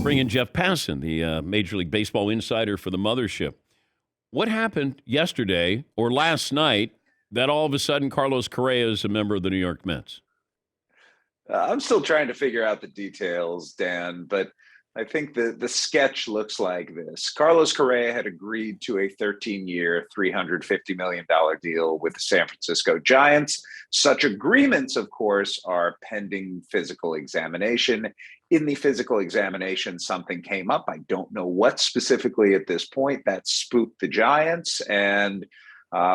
bring in Jeff Passan, the Major League Baseball insider for the mothership. What happened yesterday or last night that all of a sudden Carlos Correa is a member of the New York Mets? I'm still trying to figure out the details, Dan, but I think the sketch looks like this. Carlos Correa had agreed to a 13-year, $350 million deal with the San Francisco Giants. Such agreements, of course, are pending physical examination. In the physical examination, something came up. I don't know what specifically at this point that spooked the Giants. And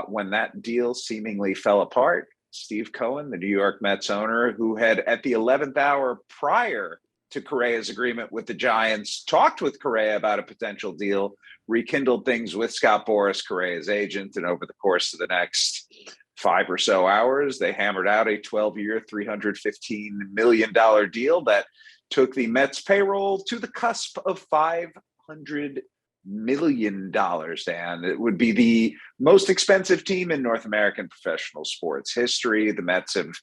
when that deal seemingly fell apart, Steve Cohen, the New York Mets owner, who had at the 11th hour prior to Correa's agreement with the Giants, talked with Correa about a potential deal, rekindled things with Scott Boras, Correa's agent, and over the course of the next 5 or so hours, they hammered out a 12-year, $315 million deal that took the Mets payroll to the cusp of $500 million, Dan. It would be the most expensive team in North American professional sports history. The Mets have,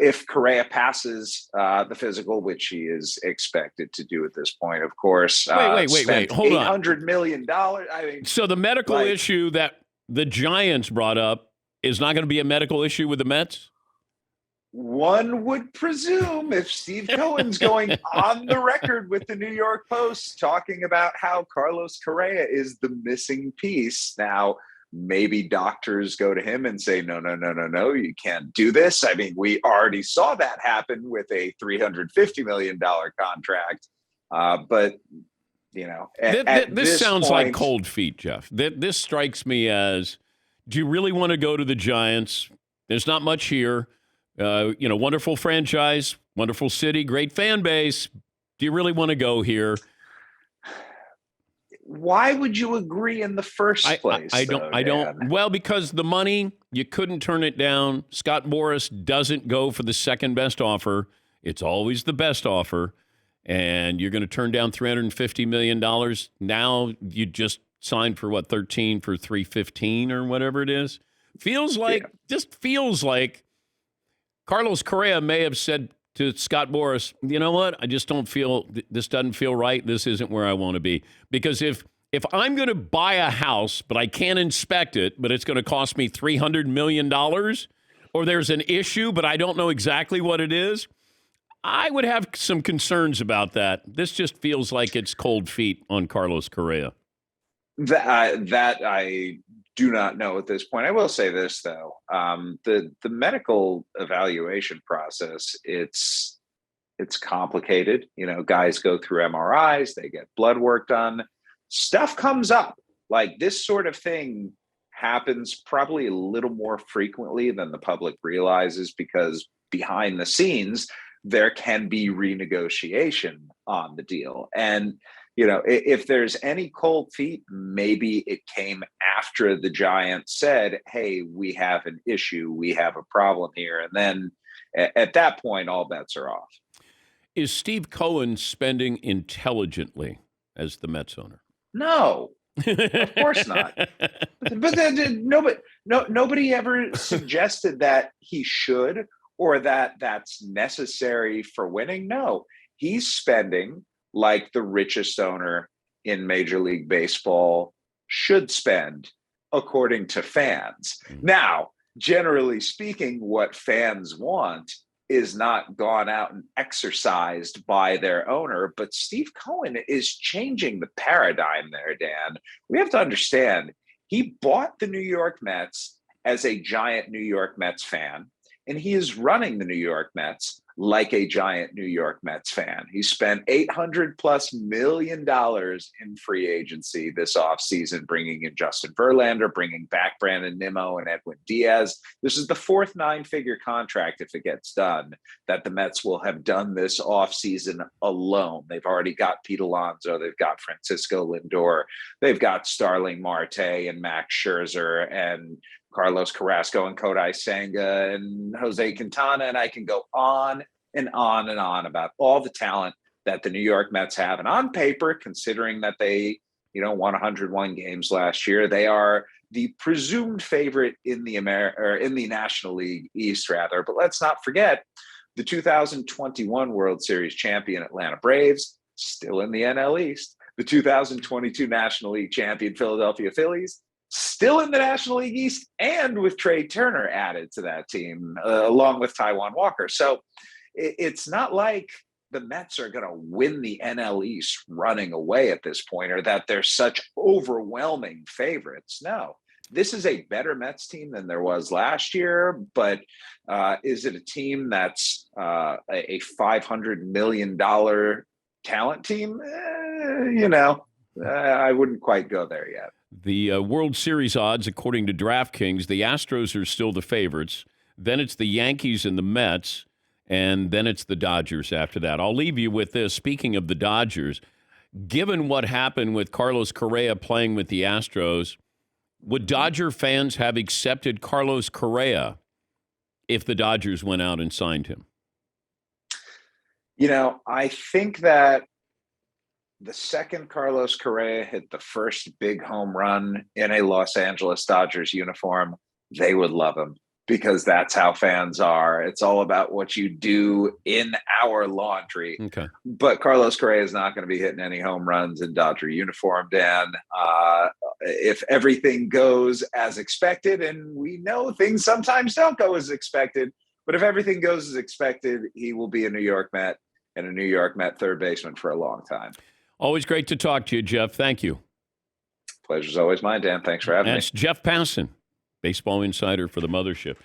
if Correa passes the physical, which he is expected to do at this point, of course. Wait. Hold on. $800 million. I mean, so the medical issue that the Giants brought up is not going to be a medical issue with the Mets? One would presume, if Steve Cohen's going on the record with the New York Post talking about how Carlos Correa is the missing piece. Now, maybe doctors go to him and say, no, you can't do this. I mean, we already saw that happen with a $350 million contract. But, you know, this sounds like cold feet, Jeff. This strikes me as, do you really want to go to the Giants? There's not much here. Wonderful franchise, wonderful city, great fan base. Do you really want to go here? Why would you agree in the first place? I don't. Well, because the money, you couldn't turn it down. Scott Boras doesn't go for the second best offer. It's always the best offer. And you're going to turn down $350 million. Now you just signed for 13 for $315 or whatever it is. Feels like Carlos Correa may have said to Scott Boras, you know what? I just don't feel, this doesn't feel right. This isn't where I want to be. Because if I'm going to buy a house, but I can't inspect it, but it's going to cost me $300 million, or there's an issue, but I don't know exactly what it is, I would have some concerns about that. This just feels like it's cold feet on Carlos Correa. That I do not know at this point. I will say this, though. The medical evaluation process, it's complicated. You know, guys go through MRIs, they get blood work done. Stuff comes up. Like, this sort of thing happens probably a little more frequently than the public realizes, because behind the scenes, there can be renegotiation on the deal. And you know, if there's any cold feet, maybe it came after the Giants said, hey, we have an issue, we have a problem here. And then at that point, all bets are off. Is Steve Cohen spending intelligently as the Mets owner? No, of course not. But nobody ever suggested that he should, or that that's necessary for winning. No, he's spending like the richest owner in Major League Baseball should spend, according to fans. Now, generally speaking, what fans want is not gone out and exercised by their owner, but Steve Cohen is changing the paradigm there, Dan. We have to understand, he bought the New York Mets as a giant New York Mets fan, and he is running the New York Mets like a giant New York Mets fan. He spent $800+ million in free agency this offseason, bringing in Justin Verlander, bringing back Brandon Nimmo and Edwin Diaz. This is the fourth 9-figure contract, if it gets done, that the Mets will have done this offseason alone. They've already got Pete Alonso, they've got Francisco Lindor, they've got Starling Marte and Max Scherzer and Carlos Carrasco and Kodai Senga and Jose Quintana, and I can go on and on and on about all the talent that the New York Mets have. And on paper, considering that they, won 101 games last year, they are the presumed favorite in the in the National League East, rather. But let's not forget the 2021 World Series champion Atlanta Braves, still in the NL East. The 2022 National League champion Philadelphia Phillies, still in the National League East, and with Trey Turner added to that team, along with Taijuan Walker. So it's not like the Mets are going to win the NL East running away at this point, or that they're such overwhelming favorites. No, this is a better Mets team than there was last year, but is it a team that's a $500 million talent team? I wouldn't quite go there yet. The World Series odds, according to DraftKings, the Astros are still the favorites. Then it's the Yankees and the Mets, and then it's the Dodgers after that. I'll leave you with this. Speaking of the Dodgers, given what happened with Carlos Correa playing with the Astros, would Dodger fans have accepted Carlos Correa if the Dodgers went out and signed him? I think that the second Carlos Correa hit the first big home run in a Los Angeles Dodgers uniform, they would love him, because that's how fans are. It's all about what you do in our laundry. Okay. But Carlos Correa is not going to be hitting any home runs in Dodger uniform, Dan. If everything goes as expected, and we know things sometimes don't go as expected, but if everything goes as expected, he will be a New York Met and a New York Met third baseman for a long time. Always great to talk to you, Jeff. Thank you. Pleasure's always mine, Dan. Thanks for having me. That's Jeff Passan, baseball insider for the Mothership.